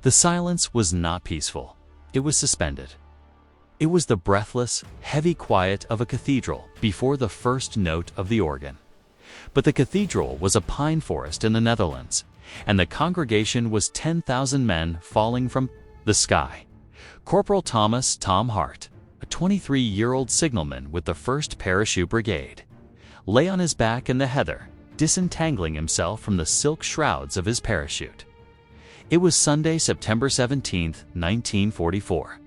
The silence was not peaceful. It was suspended. It was the breathless, heavy quiet of a cathedral before the first note of the organ. But the cathedral was a pine forest in the Netherlands, and the congregation was 10,000 men falling from the sky. Corporal Thomas "Tom" Hart, a 23-year-old signalman with the 1st Parachute Brigade, lay on his back in the heather, disentangling himself from the silk shrouds of his parachute. It was Sunday, September 17, 1944.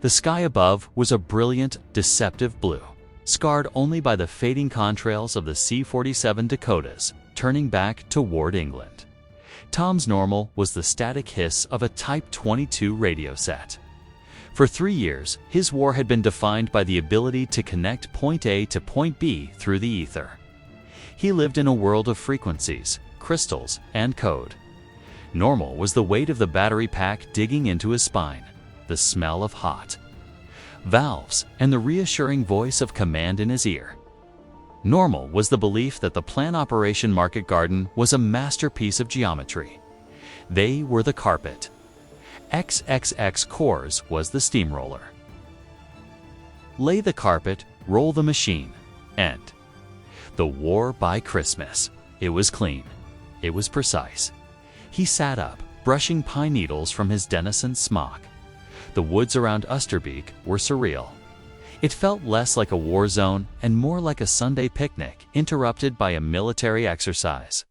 The sky above was a brilliant, deceptive blue, scarred only by the fading contrails of the C-47 Dakotas turning back toward England. Tom's normal was the static hiss of a Type 22 radio set. For 3 years, his war had been defined by the ability to connect point A to point B through the ether. He lived in a world of frequencies, crystals, and code. Normal was the weight of the battery pack digging into his spine, the smell of hot valves, and the reassuring voice of command in his ear. Normal was the belief that the Plan Operation Market Garden was a masterpiece of geometry. They were the carpet. XXX cores was the steamroller. Lay the carpet, roll the machine, end. The war by Christmas. It was clean. It was precise. He sat up, brushing pine needles from his Denison smock. The woods around Usterbeek were surreal. It felt less like a war zone and more like a Sunday picnic interrupted by a military exercise.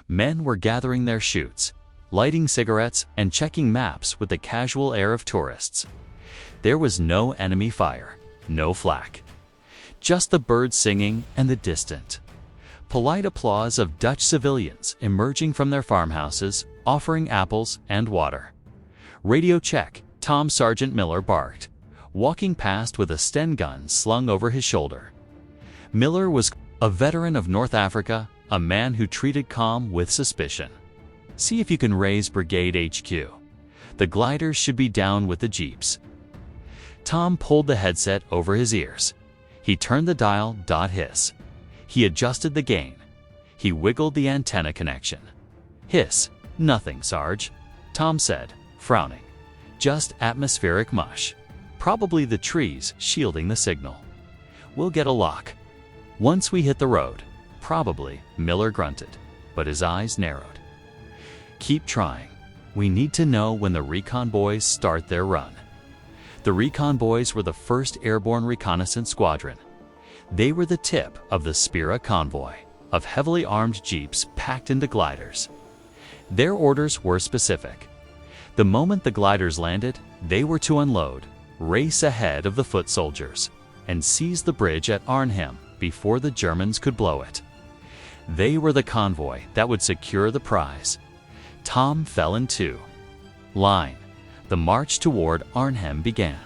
Men were gathering their chutes, lighting cigarettes and checking maps with the casual air of tourists. There was no enemy fire, no flak. Just the birds singing and the distant, polite applause of Dutch civilians emerging from their farmhouses, offering apples and water. Radio check, Tom Sergeant Miller barked, walking past with a Sten gun slung over his shoulder. Miller was a veteran of North Africa, a man who treated calm with suspicion. See if you can raise Brigade HQ. The gliders should be down with the jeeps. Tom pulled the headset over his ears. He turned the dial. Hiss. He adjusted the gain. He wiggled the antenna connection. Hiss. Nothing, Sarge, Tom said, frowning. Just atmospheric mush. Probably the trees shielding the signal. We'll get a lock. Once we hit the road. Probably, Miller grunted, but his eyes narrowed. Keep trying. We need to know when the recon boys start their run. The recon boys were the 1st Airborne Reconnaissance Squadron. They were the tip of the Spira convoy of heavily armed jeeps packed into gliders. Their orders were specific. The moment the gliders landed, they were to unload, race ahead of the foot soldiers, and seize the bridge at Arnhem before the Germans could blow it. They were the convoy that would secure the prize. Tom fell in 2. Line. The march toward Arnhem began.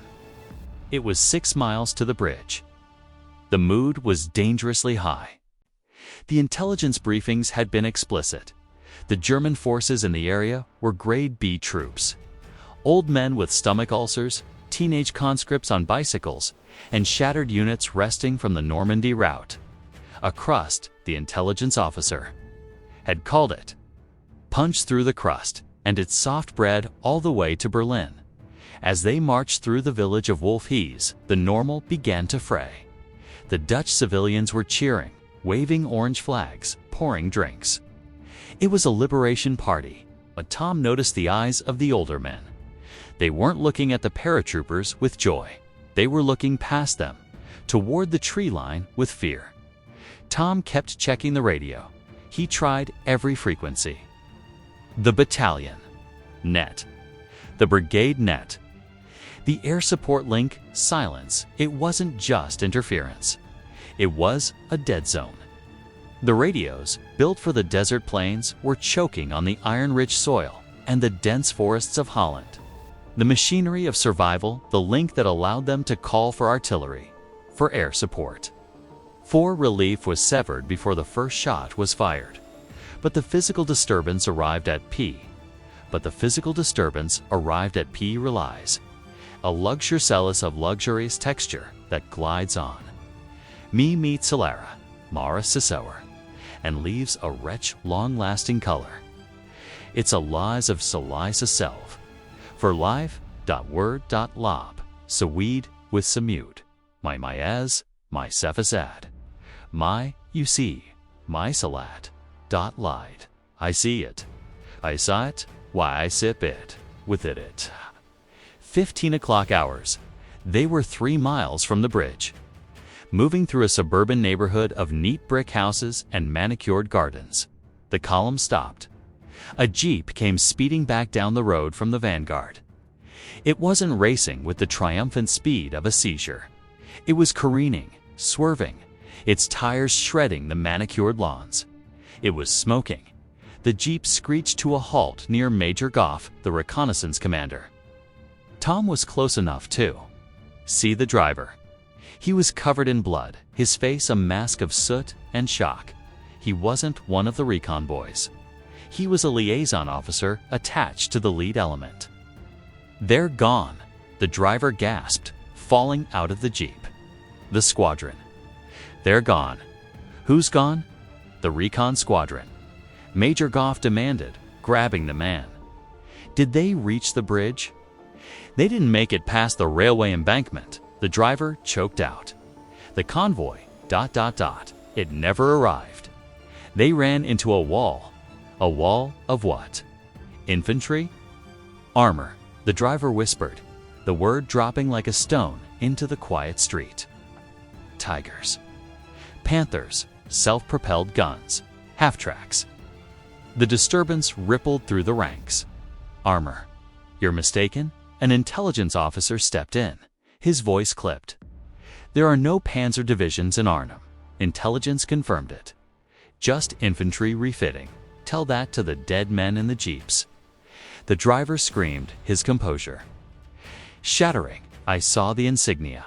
It was 6 miles to the bridge. The mood was dangerously high. The intelligence briefings had been explicit. The German forces in the area were Grade B troops. Old men with stomach ulcers, teenage conscripts on bicycles, and shattered units resting from the Normandy route. A crust, the intelligence officer had called it. Punch through the crust, and its soft bread all the way to Berlin. As they marched through the village of Wolfhees, the Normal began to fray. The Dutch civilians were cheering, waving orange flags, pouring drinks. It was a liberation party, but Tom noticed the eyes of the older men. They weren't looking at the paratroopers with joy. They were looking past them, toward the tree line with fear. Tom kept checking the radio. He tried every frequency. The battalion. Net. The brigade net. The air support link, silence. It wasn't just interference. It was a dead zone. The radios, built for the desert plains, were choking on the iron-rich soil and the dense forests of Holland. The machinery of survival, the link that allowed them to call for artillery, for air support. 4 relief was severed before the first shot was fired. But the physical disturbance arrived at P. Relies. A luxurcellus of luxurious texture that glides on. Me meet Solara, Mara Sisower, and leaves a rich, long-lasting color. It's a laws of Solisa self, for live.word.lob, Saweed with Samute, my as, my Cephasad, my you see, my Salat, .lied, I see it, I saw it, why I sip it, with it. 15 o'clock hours. They were 3 miles from the bridge. Moving through a suburban neighborhood of neat brick houses and manicured gardens, the column stopped. A jeep came speeding back down the road from the vanguard. It wasn't racing with the triumphant speed of a seizure. It was careening, swerving, its tires shredding the manicured lawns. It was smoking. The jeep screeched to a halt near Major Goff, the reconnaissance commander. Tom was close enough to see the driver. He was covered in blood, his face a mask of soot and shock. He wasn't one of the recon boys. He was a liaison officer attached to the lead element. "They're gone," the driver gasped, falling out of the jeep. The squadron. "They're gone." "Who's gone?" "The recon squadron," Major Goff demanded, grabbing the man. "Did they reach the bridge?" "They didn't make it past the railway embankment," the driver choked out. "The convoy, ... it never arrived. They ran into a wall." "A wall of what?" "Infantry?" "Armor," the driver whispered, the word dropping like a stone into the quiet street. "Tigers." "Panthers, self-propelled guns, half-tracks." The disturbance rippled through the ranks. "Armor." "You're mistaken." An intelligence officer stepped in. His voice clipped. "There are no panzer divisions in Arnhem." Intelligence confirmed it. "Just infantry refitting. Tell that to the dead men in the jeeps." The driver screamed, his composure shattering. "I saw the insignia.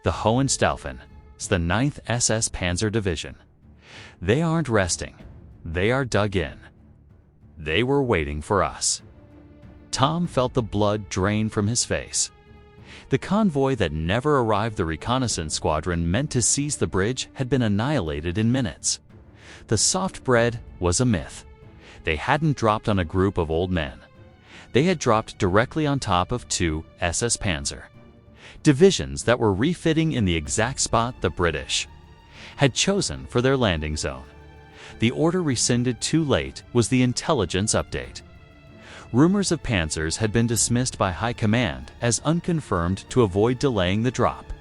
The Hohenstaufen. It's the 9th SS Panzer Division. They aren't resting. They are dug in. They were waiting for us." Tom felt the blood drain from his face. The convoy that never arrived, the reconnaissance squadron meant to seize the bridge, had been annihilated in minutes. The soft bread was a myth. They hadn't dropped on a group of old men. They had dropped directly on top of 2 SS Panzer divisions that were refitting in the exact spot the British had chosen for their landing zone. The order rescinded too late was the intelligence update. Rumors of panzers had been dismissed by high command as unconfirmed to avoid delaying the drop.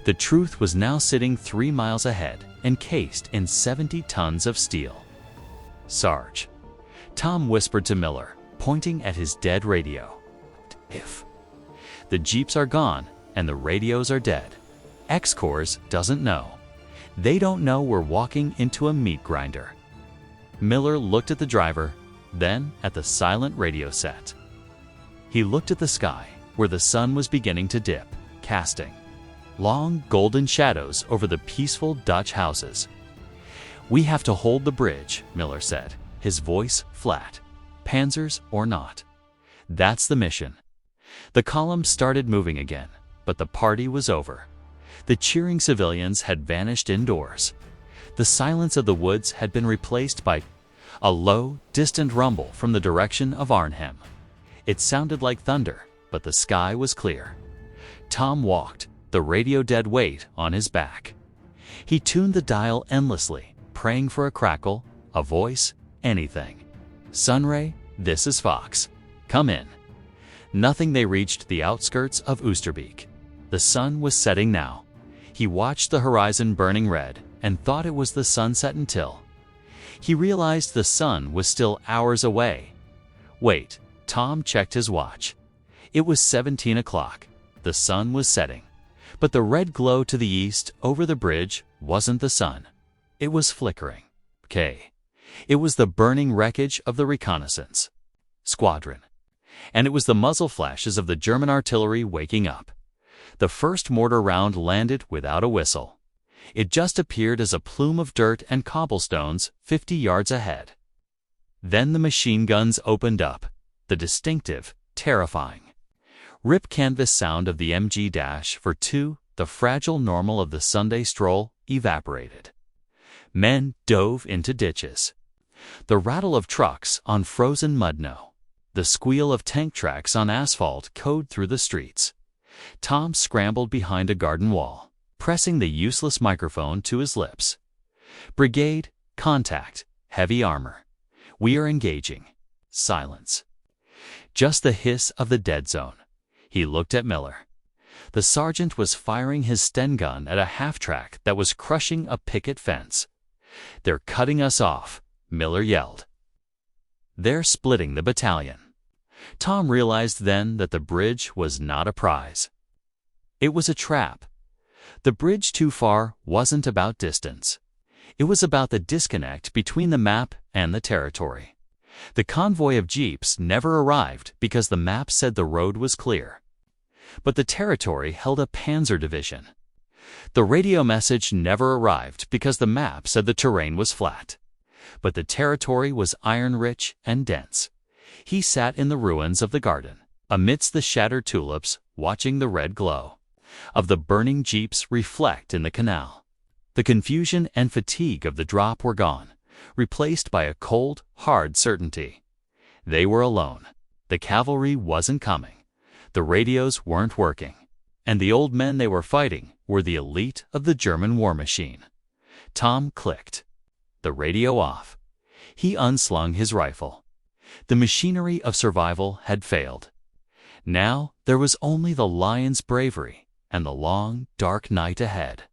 The truth was now sitting 3 miles ahead, encased in 70 tons of steel. "Sarge," Tom whispered to Miller, pointing at his dead radio. "If the jeeps are gone and the radios are dead, X-Corps doesn't know. They don't know we're walking into a meat grinder." Miller looked at the driver, then at the silent radio set. He looked at the sky, where the sun was beginning to dip, casting long golden shadows over the peaceful Dutch houses. "We have to hold the bridge," Miller said, his voice flat. "Panzers or not. That's the mission." The column started moving again, but the party was over. The cheering civilians had vanished indoors. The silence of the woods had been replaced by a low, distant rumble from the direction of Arnhem. It sounded like thunder, but the sky was clear. Tom walked, the radio dead weight on his back. He tuned the dial endlessly, praying for a crackle, a voice, anything. "Sunray, this is Fox. Come in." Nothing. They reached the outskirts of Oosterbeek. The sun was setting now. He watched the horizon burning red and thought it was the sunset until he realized the sun was still hours away. Wait, Tom checked his watch. It was 17 o'clock. The sun was setting. But the red glow to the east over the bridge wasn't the sun. It was flickering. It was the burning wreckage of the reconnaissance squadron. And it was the muzzle flashes of the German artillery waking up. The first mortar round landed without a whistle. It just appeared as a plume of dirt and cobblestones 50 yards ahead. Then the machine guns opened up, the distinctive, terrifying rip canvas sound of the MG-42, the fragile normal of the Sunday stroll, evaporated. Men dove into ditches. The rattle of trucks on frozen mud. No. The squeal of tank tracks on asphalt echoed through the streets. Tom scrambled behind a garden wall, pressing the useless microphone to his lips. "Brigade, contact, heavy armor. We are engaging." Silence. Just the hiss of the dead zone. He looked at Miller. The sergeant was firing his Sten gun at a half-track that was crushing a picket fence. "They're cutting us off," Miller yelled. "They're splitting the battalion." Tom realized then that the bridge was not a prize. It was a trap. The bridge too far wasn't about distance. It was about the disconnect between the map and the territory. The convoy of jeeps never arrived because the map said the road was clear. But the territory held a Panzer Division. The radio message never arrived because the map said the terrain was flat. But the territory was iron-rich and dense. He sat in the ruins of the garden, amidst the shattered tulips, watching the red glow of the burning jeeps reflect in the canal. The confusion and fatigue of the drop were gone, replaced by a cold, hard certainty. They were alone. The cavalry wasn't coming. The radios weren't working. And the old men they were fighting were the elite of the German war machine. Tom clicked. The radio off. He unslung his rifle. The machinery of survival had failed. Now there was only the lion's bravery and the long, dark night ahead.